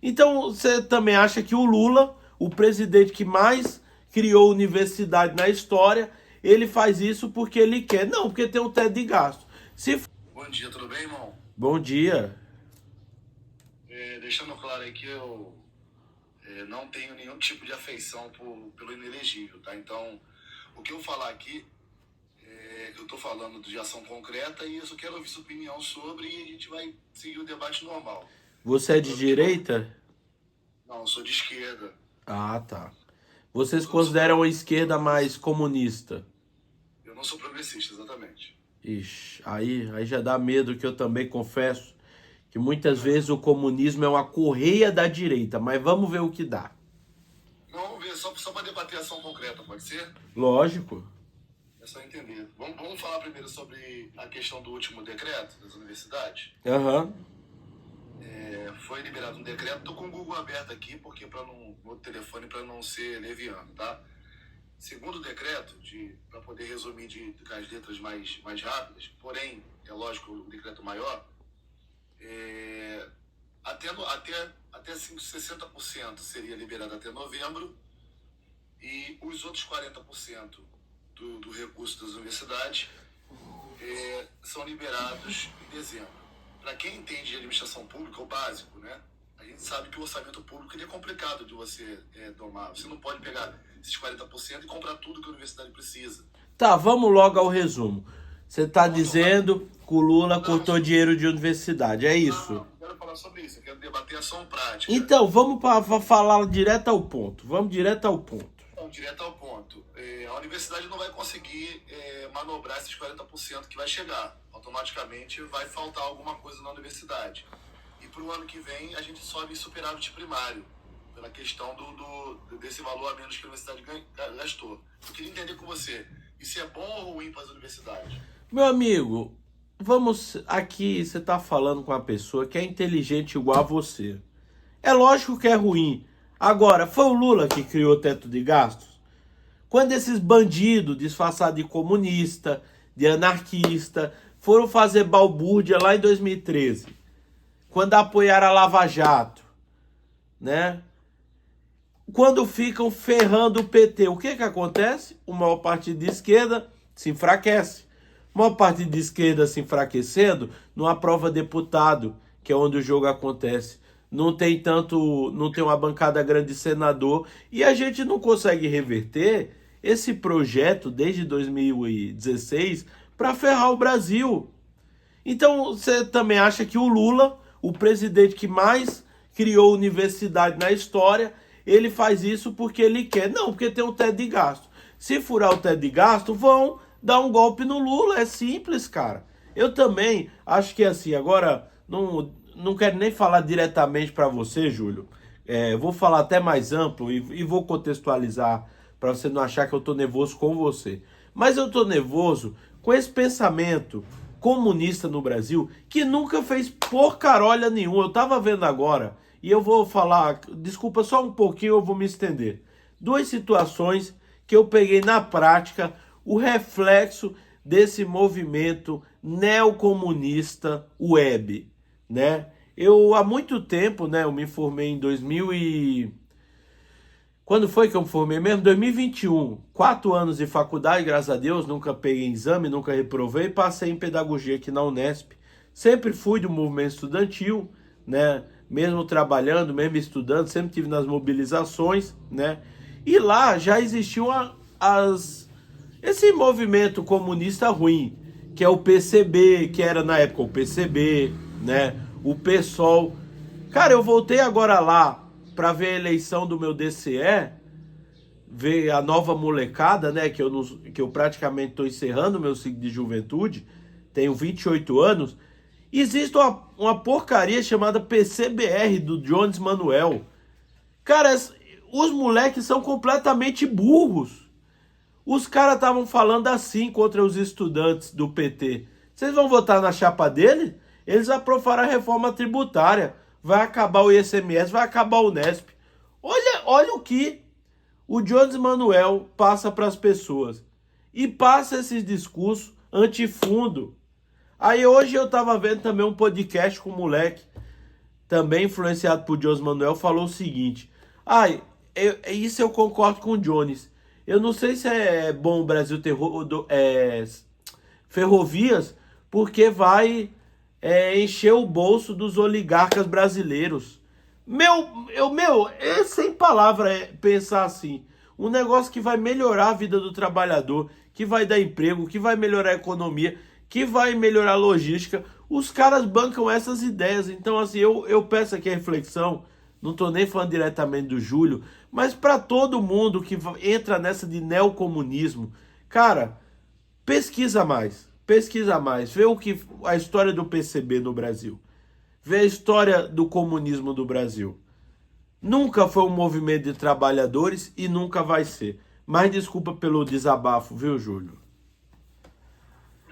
Então, você também acha que o Lula, o presidente que mais criou universidade na história, ele faz isso porque ele quer? Não, porque tem um teto de gasto. Se... Bom dia, tudo bem, irmão? Bom dia. Deixando claro aí que eu não tenho nenhum tipo de afeição pelo inelegível, tá? Então, o que eu falar aqui, eu tô falando de ação concreta e eu só quero ouvir sua opinião sobre e a gente vai seguir o debate normal. Você é de direita? Não, eu sou de esquerda. Ah, tá. Vocês consideram a esquerda mais comunista? Eu não sou progressista, exatamente. Ixi, aí já dá medo, que eu também confesso que muitas vezes o comunismo é uma correia da direita, mas vamos ver o que dá. Não, vamos ver, só para debater ação concreta, pode ser? Lógico. É só entender. Vamos falar primeiro sobre a questão do último decreto das universidades. Aham. Foi liberado um decreto, tô com o Google aberto aqui, porque no telefone para não ser leviano, tá? Segundo o decreto, para poder resumir com as letras mais rápidas, porém, é lógico, o decreto maior, até 60% seria liberado até novembro e os outros 40% do recurso das universidades são liberados em dezembro. Para quem entende de administração pública, o básico, né? A gente sabe que o orçamento público ele é complicado de você domar. Você não pode pegar esses 40% e comprar tudo que a universidade precisa. Tá, vamos logo ao resumo. Você tá dizendo que o Lula cortou dinheiro de universidade, é isso? Não quero falar sobre isso, eu quero debater ação prática. Então, vamos falar direto ao ponto. Vamos direto ao ponto. Então, direto ao ponto. A universidade não vai conseguir manobrar esses 40% que vai chegar. Automaticamente vai faltar alguma coisa na universidade. E para o ano que vem a gente sobe em superávit primário, pela questão desse valor a menos que a universidade gastou. Eu queria entender com você, isso é bom ou ruim para as universidades? Meu amigo, vamos aqui, você tá falando com uma pessoa que é inteligente igual a você. É lógico que é ruim. Agora, foi o Lula que criou o teto de gastos? Quando esses bandidos disfarçados de comunista, de anarquista, foram fazer balbúrdia lá em 2013, quando apoiaram a Lava Jato, né? Quando ficam ferrando o PT, o que acontece? O maior partido de esquerda se enfraquece. O maior partido de esquerda se enfraquecendo, não aprova deputado, que é onde o jogo acontece. Não tem uma bancada grande de senador, e a gente não consegue reverter esse projeto desde 2016 para ferrar o Brasil. Então, você também acha que o Lula, o presidente que mais criou universidade na história, ele faz isso porque ele quer? Não, porque tem um teto de gasto. Se furar o teto de gasto, vão dar um golpe no Lula. É simples, cara. Eu também acho que assim, agora, não quero nem falar diretamente para você, Júlio. Vou falar até mais amplo e vou contextualizar para você não achar que eu tô nervoso com você. Mas eu tô nervoso com esse pensamento comunista no Brasil que nunca fez porcarolha nenhuma. Eu tava vendo agora e eu vou falar, desculpa só um pouquinho, eu vou me estender. Duas situações que eu peguei na prática o reflexo desse movimento neocomunista web, né? Eu há muito tempo, né, eu me formei em 2000 e... Quando foi que eu me formei mesmo? 2021. 4 anos de faculdade, graças a Deus, nunca peguei exame, nunca reprovei, passei em pedagogia aqui na Unesp. Sempre fui do movimento estudantil, né? Mesmo trabalhando, mesmo estudando, sempre tive nas mobilizações, né? E lá já existiu esse movimento comunista ruim, que é o PCB, que era na época o PCB, né? O PSOL. Cara, eu voltei agora lá para ver a eleição do meu DCE, ver a nova molecada, né? Que eu praticamente estou encerrando o meu ciclo de juventude, tenho 28 anos. Existe uma porcaria chamada PCBR do Jones Manuel. Cara, os moleques são completamente burros. Os caras estavam falando assim contra os estudantes do PT. Vocês vão votar na chapa dele? Eles aprovaram a reforma tributária. Vai acabar o ICMS, vai acabar o Unesp. Olha o que o Jones Manuel passa para as pessoas. E passa esses discursos antifundo. Aí hoje eu tava vendo também um podcast com um moleque também influenciado por Jones Manuel, falou o seguinte: isso eu concordo com o Jones. Eu não sei se é bom o Brasil ter ferrovias, porque vai encher o bolso dos oligarcas brasileiros. É sem palavra pensar assim. Um negócio que vai melhorar a vida do trabalhador, que vai dar emprego, que vai melhorar a economia, que vai melhorar a logística. Os caras bancam essas ideias. Então, assim, eu peço aqui a reflexão. Não tô nem falando diretamente do Júlio, mas para todo mundo que entra nessa de neocomunismo, cara, pesquisa mais, vê a história do PCB no Brasil, vê a história do comunismo do Brasil. Nunca foi um movimento de trabalhadores e nunca vai ser. Mas desculpa pelo desabafo, viu, Júlio?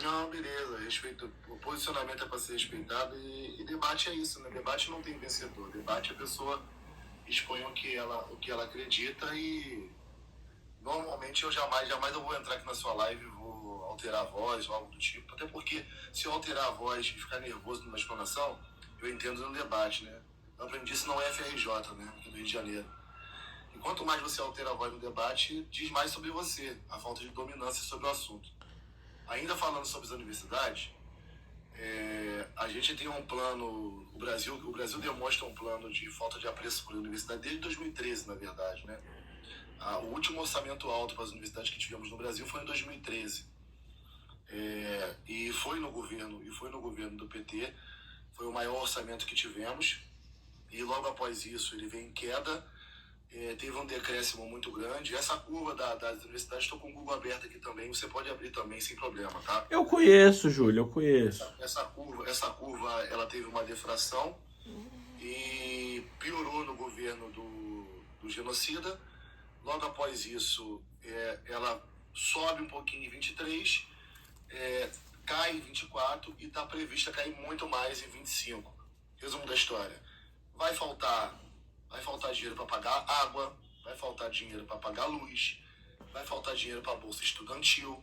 Não, beleza, respeito. O posicionamento é para ser respeitado e debate é isso, né? Debate não tem vencedor. Debate a pessoa expõe o que ela acredita e normalmente eu jamais eu vou entrar aqui na sua live e vou alterar a voz ou algo do tipo. Até porque se eu alterar a voz e ficar nervoso numa explanação, eu entendo no debate, né? Eu aprendi isso na UFRJ, né? Aqui do Rio de Janeiro. E quanto mais você altera a voz no debate, diz mais sobre você, a falta de dominância sobre o assunto. Ainda falando sobre as universidades, a gente tem um plano, o Brasil demonstra um plano de falta de apreço por universidade desde 2013, na verdade, né? O último orçamento alto para as universidades que tivemos no Brasil foi em 2013. E foi no governo do PT, foi o maior orçamento que tivemos, e logo após isso ele vem em queda, teve um decréscimo muito grande. Essa curva das universidades, estou com o Google aberto aqui também, você pode abrir também sem problema, tá? Eu conheço, Júlio, eu conheço. Essa curva ela teve uma deflação e piorou no governo do genocida. Logo após isso, ela sobe um pouquinho em 23, cai em 24 e está prevista cair muito mais em 25. Resumo da história. Vai faltar dinheiro para pagar água, vai faltar dinheiro para pagar luz, vai faltar dinheiro para bolsa estudantil,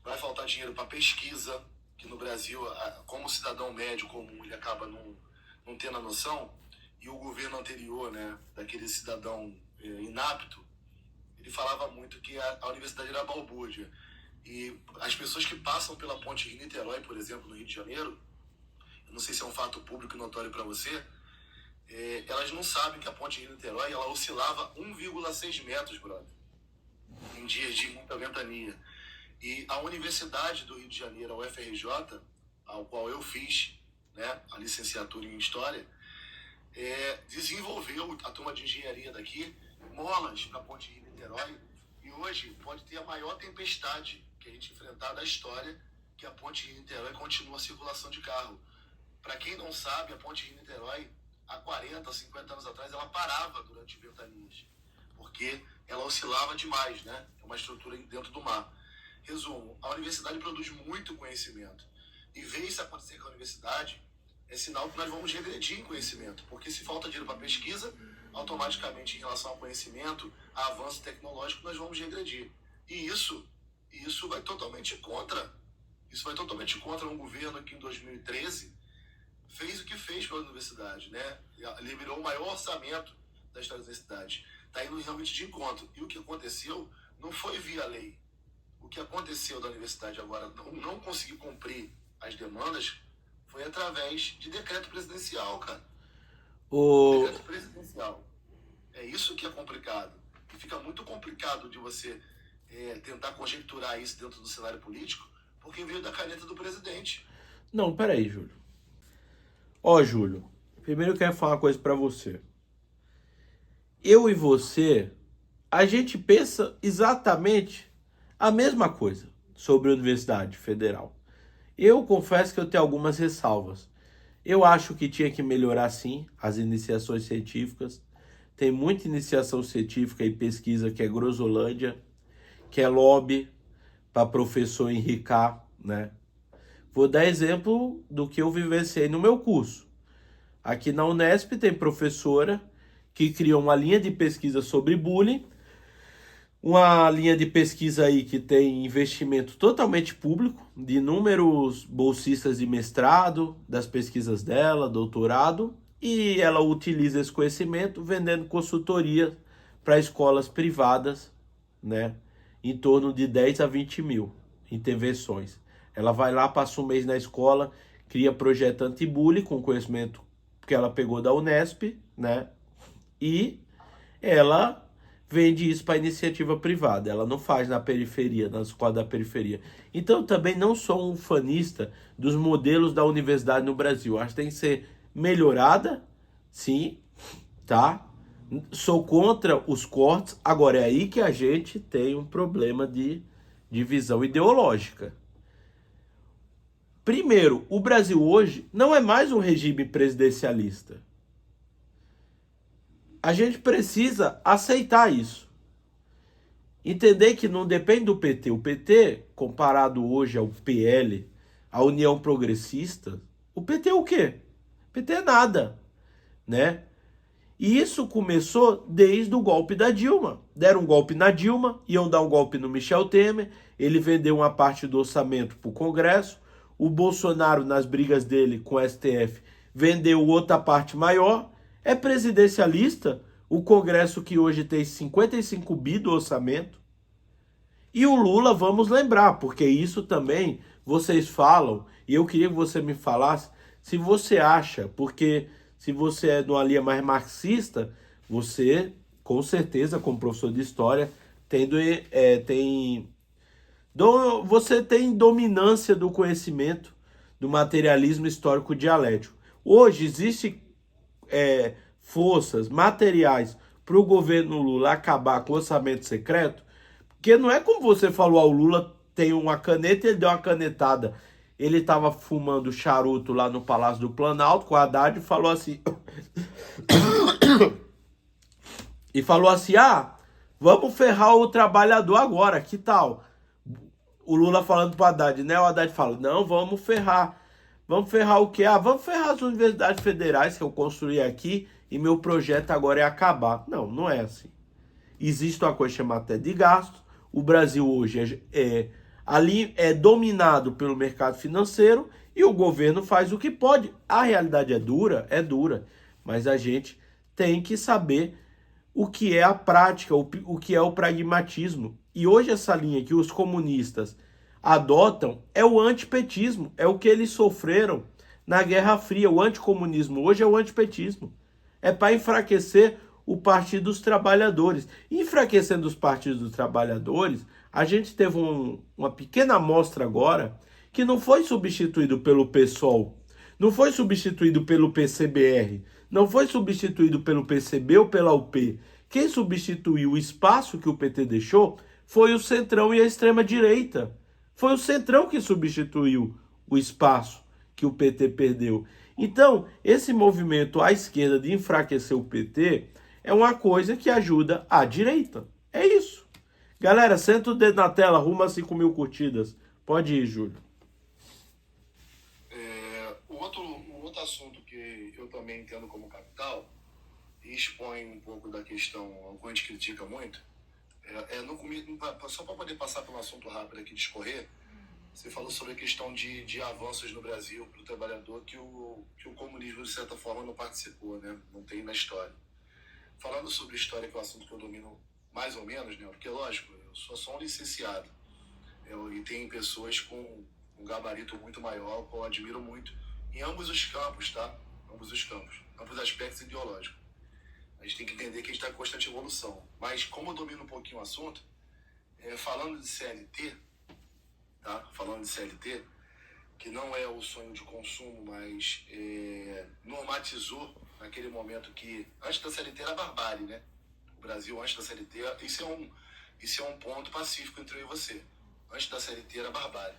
vai faltar dinheiro para pesquisa, que no Brasil, como cidadão médio comum, ele acaba não tendo a noção, e o governo anterior, né, daquele cidadão inapto, ele falava muito que a universidade era balbúrdia. E as pessoas que passam pela ponte Rio-Niterói, por exemplo, no Rio de Janeiro, eu não sei se é um fato público e notório para você, elas não sabem que a ponte Rio-Niterói ela oscilava 1,6 metros, brother, em dias de muita ventania. E a Universidade do Rio de Janeiro, a UFRJ, ao qual eu fiz, né, a licenciatura em História, desenvolveu, a turma de engenharia daqui, molas para a ponte Rio-Niterói, e hoje pode ter a maior tempestade que a gente enfrentar da história, que a ponte Rio-Niterói continua a circulação de carro. Para quem não sabe, a ponte Rio-Niterói, há 40, 50 anos atrás, ela parava durante ventanias, porque ela oscilava demais, né? É uma estrutura dentro do mar. Resumo, a universidade produz muito conhecimento. E ver isso acontecer com a universidade é sinal que nós vamos regredir em conhecimento, porque se falta dinheiro para pesquisa, automaticamente em relação ao conhecimento, a avanço tecnológico, nós vamos regredir. E isso vai totalmente contra. Isso vai totalmente contra um governo que em 2013 fez o que fez pela universidade, né? Liberou o maior orçamento da história da universidade. Está indo realmente de encontro. E o que aconteceu não foi via lei. O que aconteceu da universidade agora não conseguir cumprir as demandas foi através de decreto presidencial, cara. Decreto presidencial. É isso que é complicado. E fica muito complicado de você tentar conjecturar isso dentro do cenário político, porque veio da caneta do presidente. Não, peraí, Júlio. Júlio, primeiro eu quero falar uma coisa pra você. Eu e você, a gente pensa exatamente a mesma coisa sobre a Universidade Federal. Eu confesso que eu tenho algumas ressalvas. Eu acho que tinha que melhorar, sim, as iniciações científicas. Tem muita iniciação científica e pesquisa que é grosolândia, que é lobby para professor enricar, né? Vou dar exemplo do que eu vivenciei no meu curso. Aqui na Unesp tem professora que criou uma linha de pesquisa sobre bullying, uma linha de pesquisa aí que tem investimento totalmente público, de inúmeros bolsistas de mestrado, das pesquisas dela, doutorado, e ela utiliza esse conhecimento vendendo consultoria para escolas privadas, né? Em torno de 10 a 20 mil intervenções. Ela vai lá, passa um mês na escola, cria projeto anti-bullying com conhecimento que ela pegou da Unesp, né? E ela vende isso para iniciativa privada. Ela não faz na periferia, nas escolas da periferia. Então, eu também não sou um fanista dos modelos da universidade no Brasil. Acho que tem que ser melhorada, sim, tá? Sou contra os cortes. Agora, é aí que a gente tem um problema de divisão ideológica. Primeiro, o Brasil hoje não é mais um regime presidencialista. A gente precisa aceitar isso. Entender que não depende do PT. O PT, comparado hoje ao PL, a União Progressista, o PT é o quê? O PT é nada, né? E isso começou desde o golpe da Dilma. Deram um golpe na Dilma, iam dar um golpe no Michel Temer, ele vendeu uma parte do orçamento para o Congresso, o Bolsonaro, nas brigas dele com o STF, vendeu outra parte maior. É presidencialista o Congresso, que hoje tem 55 bi do orçamento. E o Lula, vamos lembrar, porque isso também vocês falam, e eu queria que você me falasse se você acha, porque se você é de uma linha mais marxista, você, com certeza, como professor de história, você tem dominância do conhecimento do materialismo histórico dialético. Hoje existem forças materiais para o governo Lula acabar com o orçamento secreto, porque não é como você falou, o Lula tem uma caneta e ele deu uma canetada. Ele estava fumando charuto lá no Palácio do Planalto com a Haddad e falou assim... vamos ferrar o trabalhador agora, que tal? O Lula falando pro Haddad, né? O Haddad fala, não, vamos ferrar. Vamos ferrar o quê? Vamos ferrar as universidades federais que eu construí aqui e meu projeto agora é acabar. Não, não é assim. Existe uma coisa chamada até de gastos. O Brasil hoje ali é dominado pelo mercado financeiro e o governo faz o que pode. A realidade é dura, mas a gente tem que saber o que é a prática, o que é o pragmatismo. E hoje essa linha que os comunistas adotam é o antipetismo, é o que eles sofreram na Guerra Fria. O anticomunismo hoje é o antipetismo. É para enfraquecer o Partido dos Trabalhadores. Enfraquecendo os partidos dos trabalhadores, a gente teve uma pequena amostra agora que não foi substituído pelo PSOL, não foi substituído pelo PCBR, não foi substituído pelo PCB ou pela UP. Quem substituiu o espaço que o PT deixou foi o Centrão e a extrema-direita. Foi o Centrão que substituiu o espaço que o PT perdeu. Então, esse movimento à esquerda de enfraquecer o PT é uma coisa que ajuda a direita. É isso. Galera, senta o dedo na tela, rumo a 5 mil curtidas. Pode ir, Júlio. Um outro assunto que eu também entendo como capital e expõe um pouco da questão, o que a gente critica muito, só para poder passar pelo assunto rápido aqui, discorrer, você falou sobre a questão de avanços no Brasil para o trabalhador que o comunismo, de certa forma, não participou, né? Não tem na história. Falando sobre história, que é um assunto que eu domino mais ou menos, né? Porque, lógico, eu sou só um licenciado. E tem pessoas com um gabarito muito maior, que eu admiro muito, em ambos os campos, tá? Ambos os aspectos ideológicos. A gente tem que entender que a gente está em constante evolução. Mas, como eu domino um pouquinho o assunto, falando de CLT, tá? Falando de CLT, que não é o sonho de consumo, mas normatizou naquele momento que, antes da CLT era barbárie, né? O Brasil, antes da CLT, isso é um ponto pacífico entre eu e você. Antes da CLT era barbárie.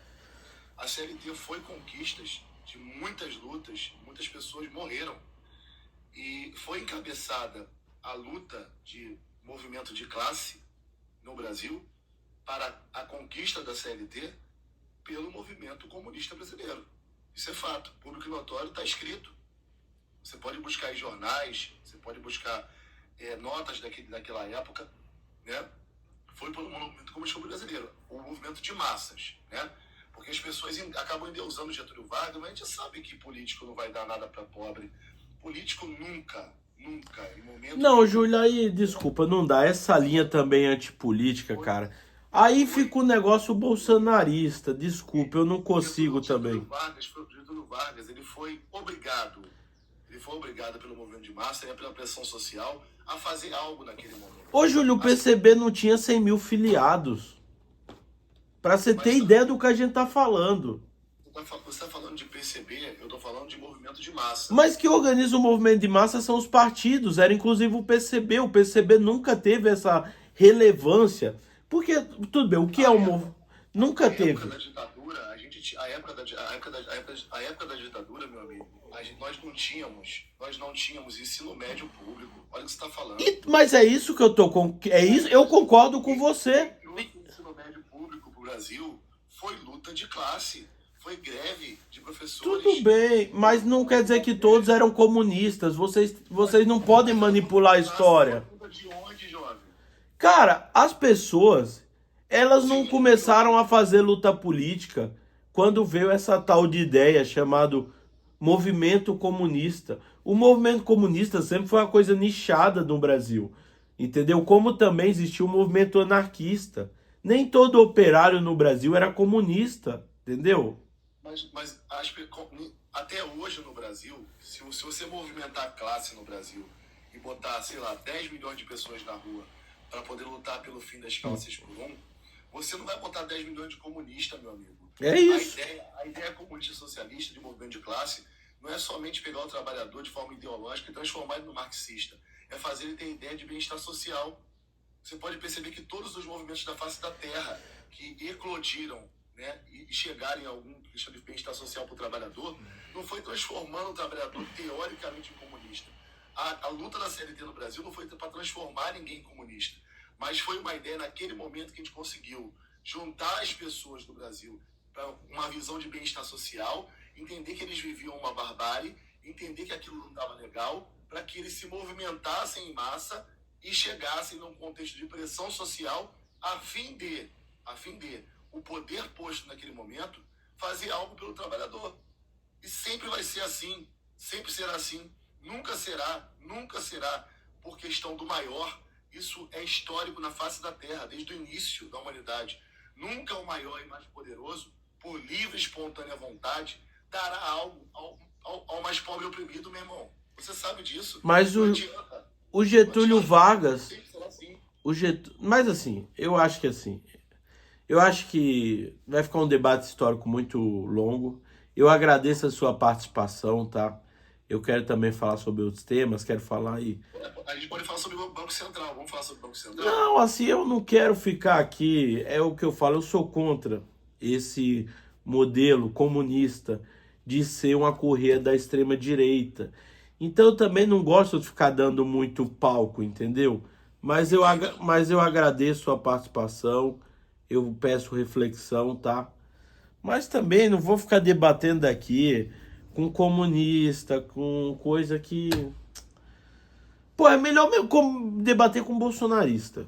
A CLT foi conquistas de muitas lutas, muitas pessoas morreram. E foi encabeçada a luta de movimento de classe no Brasil para a conquista da CLT pelo movimento comunista brasileiro. Isso é fato, público e notório, está escrito. Você pode buscar em jornais, você pode buscar notas daquela época, né? Foi pelo movimento comunista brasileiro, o movimento de massas, né? Porque as pessoas acabam endeusando Getúlio Vargas, mas a gente sabe que político não vai dar nada para pobre, político nunca, em momento Não, Júlio, aí, desculpa, não dá. Essa linha também é antipolítica, cara. Aí fica o negócio bolsonarista. Desculpa, eu não consigo também. Getúlio Vargas, ele foi obrigado pelo movimento de massa e pela pressão social a fazer algo naquele momento. Ô, Júlio, o PCB não tinha 100 mil filiados. Pra você ter ideia do que a gente tá falando. Você tá falando de PCB, eu tô falando de movimento de massa. Mas que organiza o movimento de massa são os partidos, era inclusive o PCB. O PCB nunca teve essa relevância. Porque, tudo bem, o que é o movimento? Nunca teve. A época da ditadura, a época da ditadura, meu amigo, nós não tínhamos ensino médio público. Olha o que você está falando. Mas é isso que eu tô com. É isso, eu concordo com você. O ensino médio público pro Brasil foi luta de classe. Foi greve de professores. Tudo bem, mas não quer dizer que todos eram comunistas. Vocês não podem manipular a história. De onde, jovem? Cara, as pessoas, elas não começaram a fazer luta política quando veio essa tal de ideia chamado movimento comunista. O movimento comunista sempre foi uma coisa nichada no Brasil, entendeu? Como também existiu o movimento anarquista. Nem todo operário no Brasil era comunista, entendeu? Mas até hoje no Brasil, se você movimentar a classe no Brasil e botar, sei lá, 10 milhões de pessoas na rua para poder lutar pelo fim da escala 6x1, você não vai botar 10 milhões de comunistas, meu amigo. É isso. A ideia comunista socialista de movimento de classe não é somente pegar o trabalhador de forma ideológica e transformar ele no marxista. É fazer ele ter ideia de bem-estar social. Você pode perceber que todos os movimentos da face da Terra que eclodiram, né, e chegarem a algum questão de bem-estar social para o trabalhador, não foi transformando o trabalhador teoricamente em comunista. A luta da CLT no Brasil não foi para transformar ninguém em comunista, mas foi uma ideia naquele momento que a gente conseguiu juntar as pessoas do Brasil para uma visão de bem-estar social, entender que eles viviam uma barbárie, entender que aquilo não estava legal, para que eles se movimentassem em massa e chegassem num contexto de pressão social a fim de o poder posto naquele momento fazer algo pelo trabalhador. E sempre vai ser assim, sempre será assim, nunca será por questão do maior. Isso é histórico na face da Terra, desde o início da humanidade. Nunca o maior e mais poderoso, por livre e espontânea vontade, dará algo ao mais pobre e oprimido, meu irmão. Você sabe disso. Mas o Getúlio Vargas... Sempre será assim. Mas assim, eu acho que vai ficar um debate histórico muito longo. Eu agradeço a sua participação, tá? Eu quero também falar sobre outros temas, quero falar aí... A gente pode falar sobre o Banco Central, vamos falar sobre o Banco Central? Não, assim, eu não quero ficar aqui, é o que eu falo, eu sou contra esse modelo comunista de ser uma correia da extrema-direita. Então eu também não gosto de ficar dando muito palco, entendeu? Mas eu agradeço a participação, eu peço reflexão, tá? Mas também não vou ficar debatendo aqui com comunista, com coisa que... Pô, é melhor debater com bolsonarista.